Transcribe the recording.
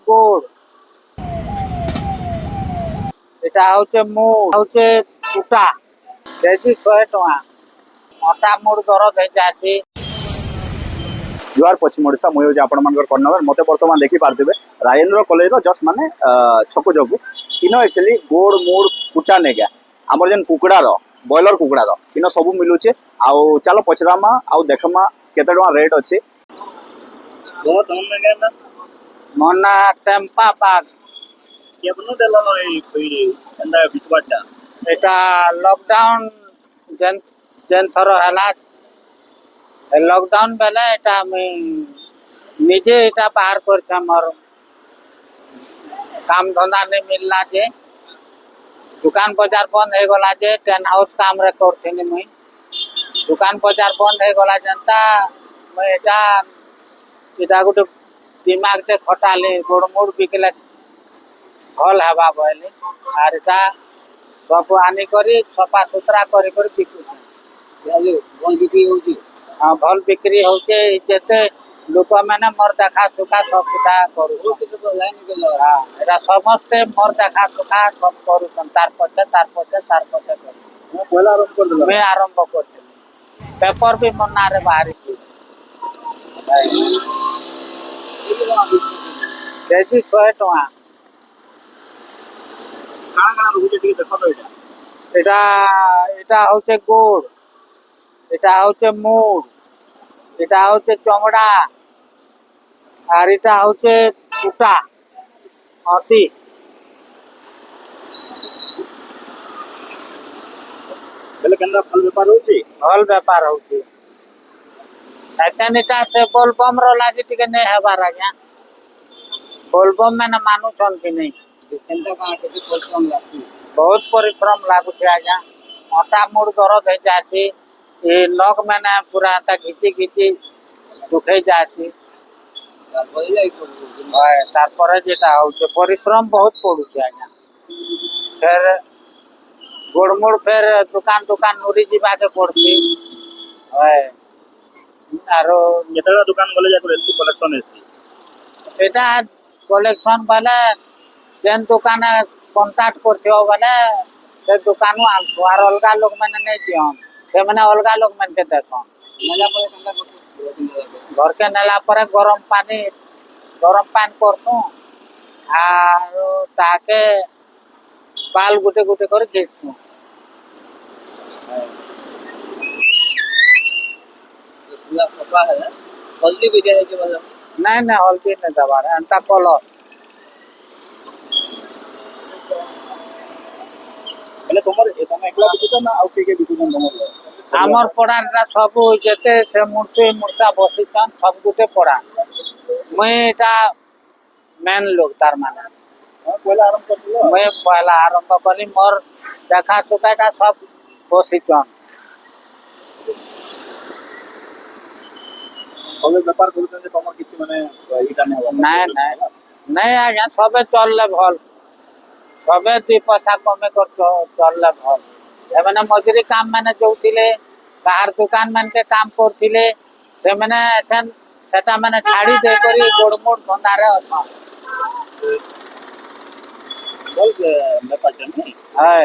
গুড়, এটা হচ্ছে মুড়, হচ্ছে কুটা, কেজি 100 টাকা। অটা মুড় দর হয়েছে আছি। जुआर पश्चिम ओडिशा मुझे हूँ आपण मानकर कर्णनगर मत बर्तमान देखी पार्थे राजेन्द्र कॉलेज जस्ट माने छक जगू इन एक्चुअली गोड़ मुड़ कुटा नेगा आमर जेन कुकड़ार बॉयलर कुकड़ार इन सब मिलूचे आउ चलो पचरामा आउ देखमा केते टका रेट अच्छे मोना टेम्पा बाग এটা লকডাউন যেন যেন থর হেলা লকডাউন বেলে এটা আমি নিজে এটা বাহার করছি আমার কাম ধন্দা নেই মিললা যে দোকান বজার বন্ধ হয়ে গলা যে টেন হাউস কামরে করছিনি মুই দোকান বজার বন্ধ হয়ে গলা যেনতা মুই এটা এটা গোটে দিমাগতে খটালি গোড় মুড় বিকলে ভাল হবা বলে আর এটা सब आनी करी सफा सुतरा करी करी बिकुचे भल बिक्री होची। हाँ भल बिक्री होचे जेते लोक मैंने मोर देखा सुखा सब सुधा करू हाँ एरा समस्ते मोर देखा सुखा सब करू तार पछे करू मैं आरंभ करते पेपर भी मोर नारे बाहरी केजी 100 टका এটা এটা হচ্ছে গুড়, এটা হচ্ছে মুড়, এটা হচ্ছে চমড়া, আর এটা হচ্ছে কুটা অতি ভাল বেপার হচ্ছে এখন এটা সে बोलबम रो लागी टिके नहीं हेबार आज्ञा बोलबम मैंने मानुछन कि नहीं बहुत परिश्रम लागुचे आज्ञा अटा मुड़ दरद हो जासी नख मैंने पूरा घिची घिची दुखे जासी तारपरे जेटा होचे परिश्रम बहुत पड़ुचे आज्ञा फिर गोड़मुड़ फिर दुकान दुकान नुरी जीवा के पड़सी आरो केतरा दुकान गले जाको एसी कलेक्शन एसी এটা कलेक्शन वाले जेन दुकान कॉन्टैक्ट करथियो वाले से दुकान और अलगा लोग मैंने नहीं दियन से मैंने अलगा लोग मैंने के देखन घर के नेला पर गरम पानी करतु और ताके बाल गुटे गुटे कर खींचतु हल्दी भी नहीं नहीं हल्दी नहीं दबा रहे अंता कलर आमर पड़ा सब जेते से मूर्ति मूर्ता बसीछन सब गुटे पड़ा मुई एटा मेन लोग तार माने मुई पहला आरंभ कली मोर देखा सुखाटा सब बसीछन सबे व्यापार करूछन जे तमर किछि माने इटा नै हो नहीं नहीं नहीं आज्ञा सबे चलले भल सबे 2 पैसा कमे कर चलले भल एमने मजूरी काम मैंने जो थिले बाहर दुकान मन के काम करथिले से मैंने एछन सेटा मैंने छाड़ी दे करी गोड़मोड़ धंदा रे अछन बोल व्यापार नहीं है